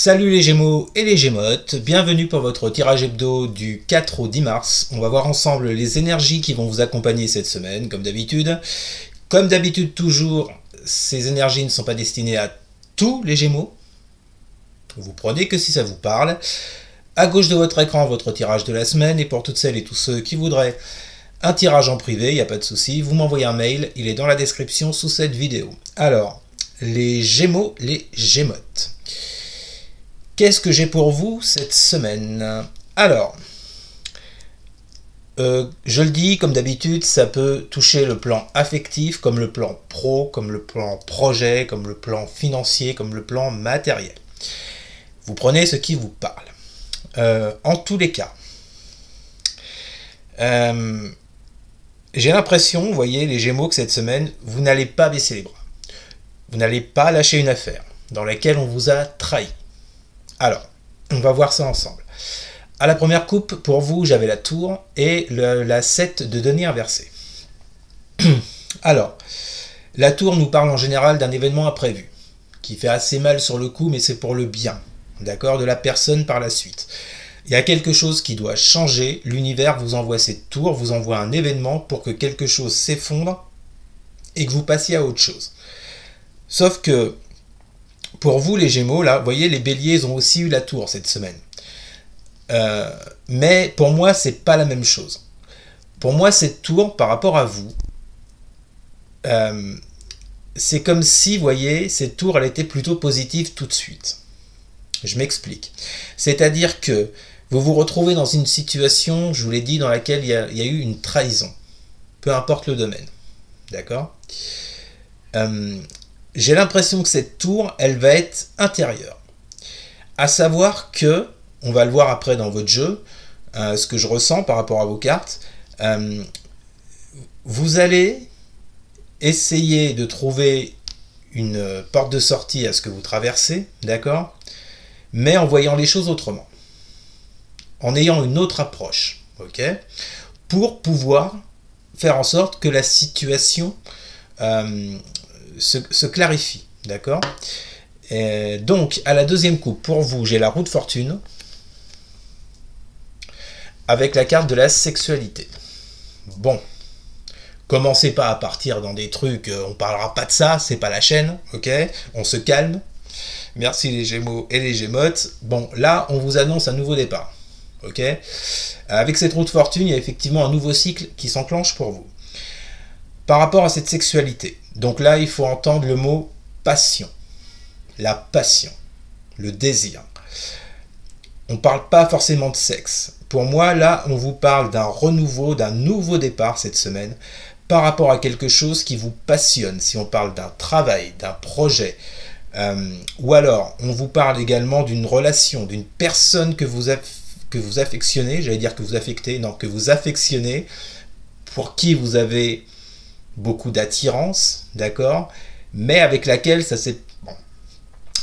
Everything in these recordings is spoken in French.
Salut les Gémeaux et les Gémotes, bienvenue pour votre tirage hebdo du 4 au 10 mars. On va voir ensemble les énergies qui vont vous accompagner cette semaine, comme d'habitude. Comme d'habitude toujours, ces énergies ne sont pas destinées à tous les Gémeaux. Vous prenez que si ça vous parle. À gauche de votre écran, votre tirage de la semaine, et pour toutes celles et tous ceux qui voudraient un tirage en privé, il n'y a pas de souci, vous m'envoyez un mail, il est dans la description sous cette vidéo. Alors, les Gémeaux, les Gémotes. Qu'est-ce que j'ai pour vous cette semaine? Alors, je le dis, comme d'habitude, ça peut toucher le plan affectif, comme le plan pro, comme le plan projet, comme le plan financier, comme le plan matériel. Vous prenez ce qui vous parle. En tous les cas, j'ai l'impression, vous voyez, les Gémeaux, que cette semaine, vous n'allez pas baisser les bras. Vous n'allez pas lâcher une affaire dans laquelle on vous a trahi. Alors, on va voir ça ensemble. À la première coupe, pour vous, j'avais la tour et la 7 de denier inversé. Alors, la tour nous parle en général d'un événement imprévu, qui fait assez mal sur le coup, mais c'est pour le bien, d'accord, de la personne par la suite. Il y a quelque chose qui doit changer, l'univers vous envoie cette tour, vous envoie un événement pour que quelque chose s'effondre et que vous passiez à autre chose. Sauf que, pour vous les Gémeaux, là, vous voyez, les Béliers ont aussi eu la tour cette semaine. Mais pour moi, c'est pas la même chose. Pour moi, cette tour, par rapport à vous, c'est comme si, vous voyez, cette tour, elle était plutôt positive tout de suite. Je m'explique. C'est-à-dire que vous vous retrouvez dans une situation, je vous l'ai dit, dans laquelle il y a eu une trahison. Peu importe le domaine. D'accord ? J'ai l'impression que cette tour, elle va être intérieure. À savoir que, on va le voir après dans votre jeu, ce que je ressens par rapport à vos cartes, vous allez essayer de trouver une porte de sortie à ce que vous traversez, d'accord ? Mais en voyant les choses autrement. En ayant une autre approche, ok ? Pour pouvoir faire en sorte que la situation se clarifie, d'accord? Donc, à la deuxième coupe, pour vous, j'ai la roue de fortune avec la carte de la sexualité. Bon, commencez pas à partir dans des trucs, on parlera pas de ça, c'est pas la chaîne, ok? On se calme. Merci les Gémeaux et les Gémotes. Bon, là, on vous annonce un nouveau départ, ok? Avec cette roue de fortune, il y a effectivement un nouveau cycle qui s'enclenche pour vous. Par rapport à cette sexualité, donc là, il faut entendre le mot passion. La passion, le désir. On ne parle pas forcément de sexe. Pour moi, là, on vous parle d'un renouveau, d'un nouveau départ cette semaine, par rapport à quelque chose qui vous passionne. Si on parle d'un travail, d'un projet, ou alors, on vous parle également d'une relation, d'une personne que vous affectionnez, j'allais dire que vous affectez, non, que vous affectionnez, pour qui vous avez beaucoup d'attirance, d'accord, mais avec laquelle ça s'est... Bon,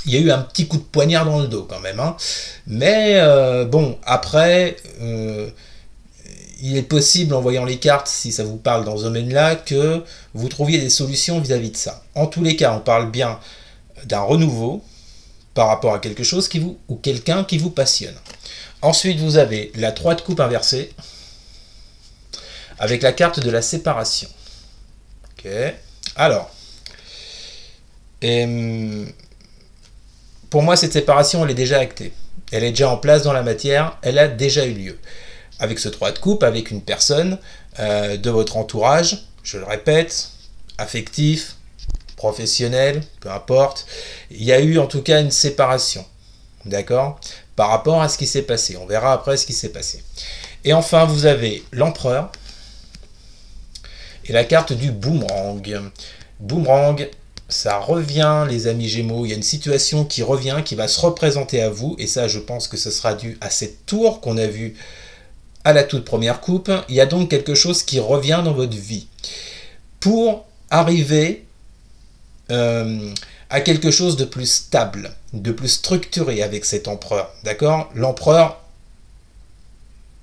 il y a eu un petit coup de poignard dans le dos quand même, hein. Mais bon, après, il est possible, en voyant les cartes, si ça vous parle dans ce domaine-là, que vous trouviez des solutions vis-à-vis de ça. En tous les cas, on parle bien d'un renouveau par rapport à quelque chose qui vous, ou quelqu'un qui vous passionne. Ensuite, vous avez la 3 de coupe inversée avec la carte de la séparation. Ok. Alors, pour moi, cette séparation, elle est déjà actée. Elle est déjà en place dans la matière, elle a déjà eu lieu. Avec ce 3 de coupe, avec une personne de votre entourage, je le répète, affectif, professionnel, peu importe, il y a eu en tout cas une séparation, d'accord, par rapport à ce qui s'est passé. On verra après ce qui s'est passé. Et enfin, vous avez l'empereur et la carte du boomerang. Boomerang, ça revient, les amis Gémeaux, il y a une situation qui revient, qui va se représenter à vous, et ça, je pense que ce sera dû à cette tour qu'on a vue à la toute première coupe. Il y a donc quelque chose qui revient dans votre vie. Pour arriver à quelque chose de plus stable, de plus structuré avec cet empereur, d'accord? L'empereur,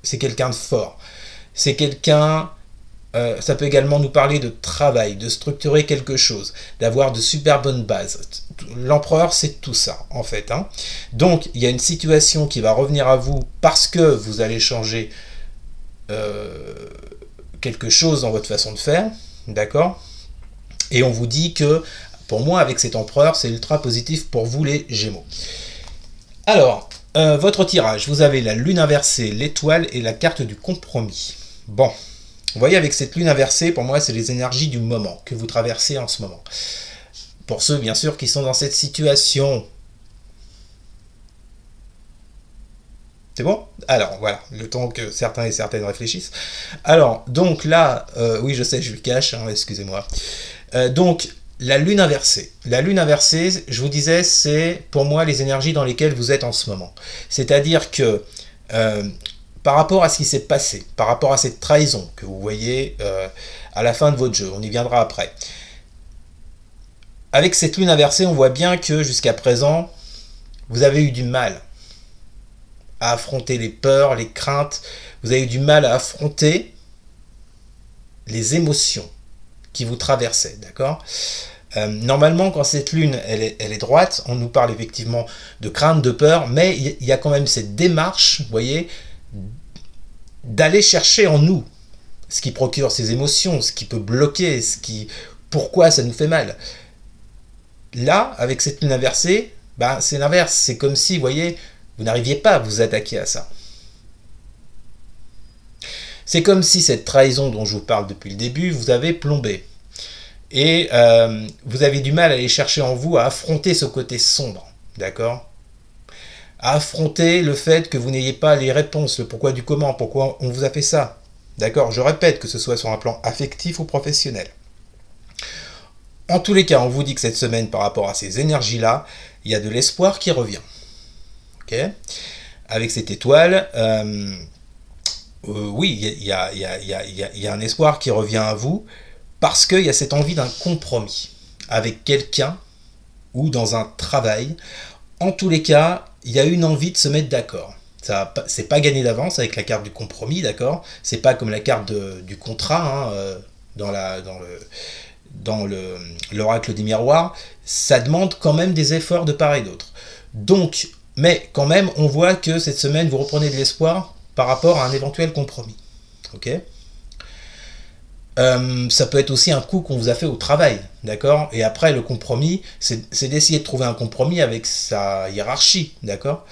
c'est quelqu'un de fort. C'est quelqu'un ça peut également nous parler de travail, de structurer quelque chose, d'avoir de super bonnes bases. L'empereur, c'est tout ça, en fait. Hein. Donc, il y a une situation qui va revenir à vous parce que vous allez changer quelque chose dans votre façon de faire, d'accord? Et on vous dit que, pour moi, avec cet empereur, c'est ultra positif pour vous, les Gémeaux. Alors, votre tirage, vous avez la lune inversée, l'étoile et la carte du compromis. Bon, vous voyez, avec cette lune inversée, pour moi, c'est les énergies du moment que vous traversez en ce moment. Pour ceux, bien sûr, qui sont dans cette situation. C'est bon? Alors, voilà, le temps que certains et certaines réfléchissent. Alors, donc là, oui, je sais, je le cache, hein, excusez-moi. Donc, la lune inversée. La lune inversée, je vous disais, c'est pour moi les énergies dans lesquelles vous êtes en ce moment. C'est-à-dire que par rapport à ce qui s'est passé, par rapport à cette trahison que vous voyez à la fin de votre jeu, on y viendra après. Avec cette lune inversée, on voit bien que jusqu'à présent, vous avez eu du mal à affronter les peurs, les craintes. Vous avez eu du mal à affronter les émotions qui vous traversaient, d'accord? Normalement, quand cette lune elle est droite, on nous parle effectivement de crainte, de peur, mais il y a quand même cette démarche, vous voyez, d'aller chercher en nous ce qui procure ces émotions, ce qui peut bloquer, pourquoi ça nous fait mal. Là, avec cette lune inversée, ben, c'est l'inverse. C'est comme si, vous voyez, vous n'arriviez pas à vous attaquer à ça. C'est comme si cette trahison dont je vous parle depuis le début vous avait plombé. Et vous avez du mal à aller chercher en vous à affronter ce côté sombre, d'accord? À affronter le fait que vous n'ayez pas les réponses, le pourquoi du comment, pourquoi on vous a fait ça, d'accord? Je répète, que ce soit sur un plan affectif ou professionnel. En tous les cas, on vous dit que cette semaine, par rapport à ces énergies-là, il y a de l'espoir qui revient. Ok? Avec cette étoile, oui, il y a un espoir qui revient à vous, parce qu'il y a cette envie d'un compromis avec quelqu'un ou dans un travail. En tous les cas, il y a une envie de se mettre d'accord. C'est pas gagné d'avance avec la carte du compromis, d'accord? C'est pas comme la carte du contrat hein, dans l'oracle des miroirs. Ça demande quand même des efforts de part et d'autre. Donc, mais quand même, on voit que cette semaine, vous reprenez de l'espoir par rapport à un éventuel compromis. Ok? Ça peut être aussi un coup qu'on vous a fait au travail, d'accord? Et après, le compromis, c'est d'essayer de trouver un compromis avec sa hiérarchie, d'accord?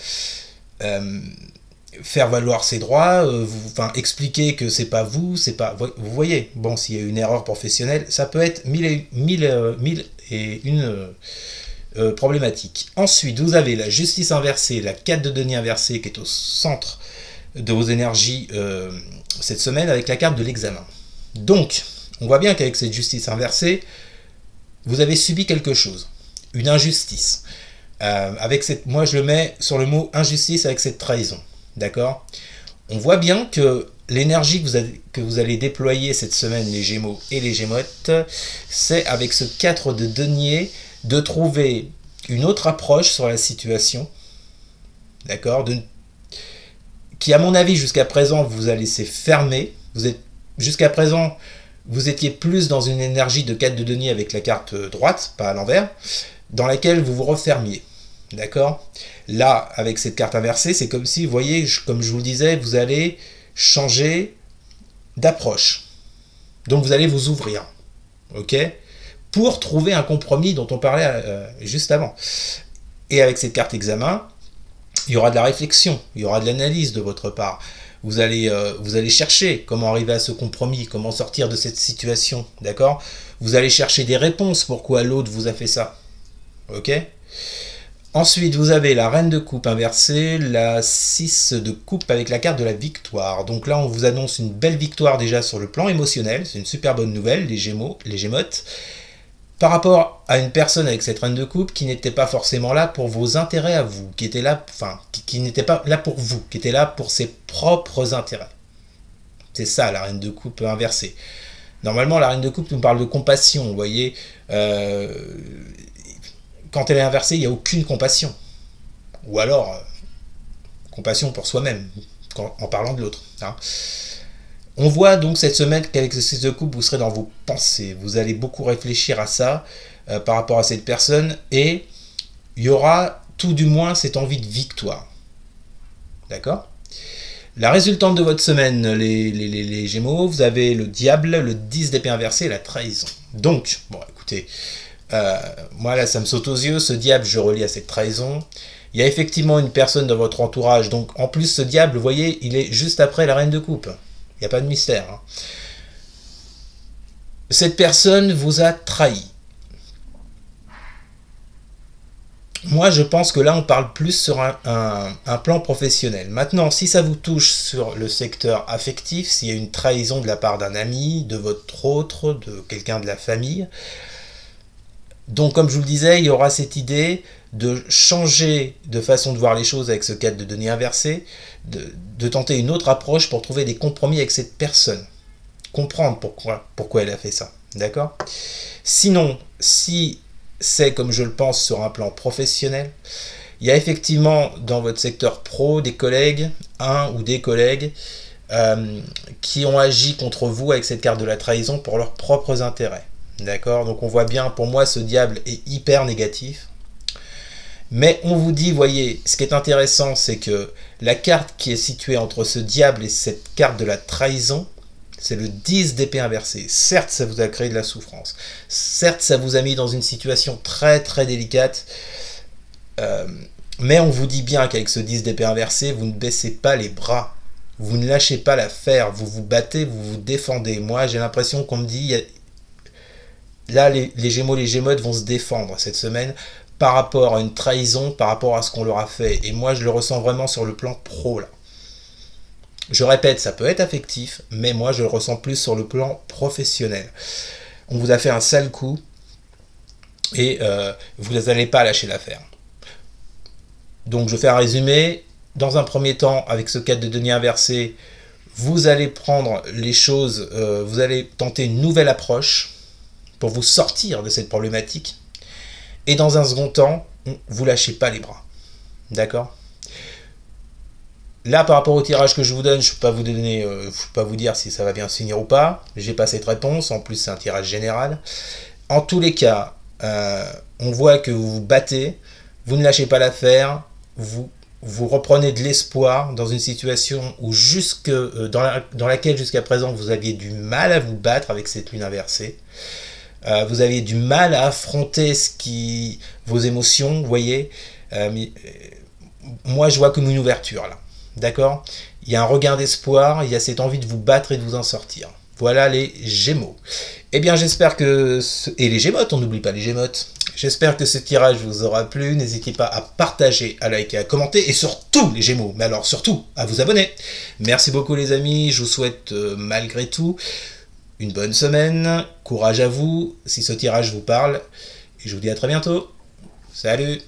Faire valoir ses droits, expliquer que c'est pas vous, c'est pas... Vous voyez, bon, s'il y a une erreur professionnelle, ça peut être mille et une problématiques. Ensuite, vous avez la justice inversée, la 4 de denier inversée qui est au centre de vos énergies cette semaine avec la carte de l'examen. Donc, on voit bien qu'avec cette justice inversée, vous avez subi quelque chose, une injustice. Moi, je le mets sur le mot injustice avec cette trahison, d'accord? On voit bien que l'énergie que vous allez déployer cette semaine, les Gémeaux et les Gémeaux,t, c'est avec ce 4 de denier de trouver une autre approche sur la situation, d'accord? Qui, à mon avis, jusqu'à présent, vous a laissé fermer. Jusqu'à présent, vous étiez plus dans une énergie de 4 de denier avec la carte droite, pas à l'envers, dans laquelle vous vous refermiez. D'accord? Là, avec cette carte inversée, c'est comme si, vous voyez, comme je vous le disais, vous allez changer d'approche. Donc, vous allez vous ouvrir. Ok? Pour trouver un compromis dont on parlait juste avant. Et avec cette carte examen, il y aura de la réflexion, il y aura de l'analyse de votre part. Vous allez chercher comment arriver à ce compromis, comment sortir de cette situation, d'accord? Vous allez chercher des réponses, pourquoi l'autre vous a fait ça, ok? Ensuite, vous avez la reine de coupe inversée, la 6 de coupe avec la carte de la victoire. Donc là, on vous annonce une belle victoire déjà sur le plan émotionnel, c'est une super bonne nouvelle, les Gémeaux, les Gémotes. Par rapport à une personne avec cette reine de coupe qui n'était pas forcément là pour vos intérêts à vous, qui était là, qui n'était pas là pour vous, qui était là pour ses propres intérêts. C'est ça la reine de coupe inversée. Normalement, la reine de coupe nous parle de compassion, vous voyez. Quand elle est inversée, il n'y a aucune compassion. Ou alors, compassion pour soi-même, en parlant de l'autre. Hein. On voit donc cette semaine qu'avec ce 6 de coupe, vous serez dans vos pensées. Vous allez beaucoup réfléchir à ça par rapport à cette personne et il y aura tout du moins cette envie de victoire. D'accord ? La résultante de votre semaine, les Gémeaux, vous avez le diable, le 10 d'épée inversé et la trahison. Donc, bon, écoutez, moi là, ça me saute aux yeux. Ce diable, je relie à cette trahison. Il y a effectivement une personne dans votre entourage. Donc, en plus, ce diable, vous voyez, il est juste après la reine de coupe. Il n'y a pas de mystère. Hein. Cette personne vous a trahi. Moi, je pense que là, on parle plus sur un plan professionnel. Maintenant, si ça vous touche sur le secteur affectif, s'il y a une trahison de la part d'un ami, de votre autre, de quelqu'un de la famille, donc comme je vous le disais, il y aura cette idée de changer de façon de voir les choses avec ce cadre de denier inversé, de tenter une autre approche pour trouver des compromis avec cette personne. Comprendre pourquoi elle a fait ça. D'accord ? Sinon, si c'est comme je le pense sur un plan professionnel, il y a effectivement dans votre secteur pro des collègues, un ou des collègues qui ont agi contre vous avec cette carte de la trahison pour leurs propres intérêts. D'accord ? Donc on voit bien, pour moi, ce diable est hyper négatif. Mais on vous dit, voyez, ce qui est intéressant, c'est que la carte qui est située entre ce diable et cette carte de la trahison, c'est le 10 d'épée inversée. Certes, ça vous a créé de la souffrance. Certes, ça vous a mis dans une situation très très délicate. Mais on vous dit bien qu'avec ce 10 d'épée inversée, vous ne baissez pas les bras. Vous ne lâchez pas l'affaire. Vous vous battez, vous vous défendez. Moi, j'ai l'impression qu'on me dit... Là, les Gémeaux, les Gémeaux vont se défendre cette semaine par rapport à une trahison, par rapport à ce qu'on leur a fait. Et moi, je le ressens vraiment sur le plan pro, là. Je répète, ça peut être affectif, mais moi, je le ressens plus sur le plan professionnel. On vous a fait un sale coup et vous n'allez pas lâcher l'affaire. Donc, je fais un résumé. Dans un premier temps, avec ce cadre de denier inversé, vous allez prendre les choses, vous allez tenter une nouvelle approche pour vous sortir de cette problématique. Et dans un second temps, vous lâchez pas les bras. D'accord ? Là, par rapport au tirage que je vous donne, je ne peux pas vous donner, je peux pas vous dire si ça va bien se finir ou pas. J'ai pas cette réponse. En plus, c'est un tirage général. En tous les cas, on voit que vous vous battez, vous ne lâchez pas l'affaire, vous reprenez de l'espoir dans une situation où dans laquelle jusqu'à présent vous aviez du mal à vous battre avec cette lune inversée. Vous aviez du mal à affronter vos émotions, vous voyez. Moi, je vois comme une ouverture là. D'accord ? Il y a un regain d'espoir, il y a cette envie de vous battre et de vous en sortir. Voilà les Gémeaux. Eh bien, j'espère que... Et les Gémotes, on n'oublie pas les Gémotes. J'espère que ce tirage vous aura plu. N'hésitez pas à partager, à liker, à commenter. Et surtout, les Gémeaux, mais alors surtout, à vous abonner. Merci beaucoup les amis. Je vous souhaite malgré tout une bonne semaine. Courage à vous, si ce tirage vous parle. Et je vous dis à très bientôt. Salut!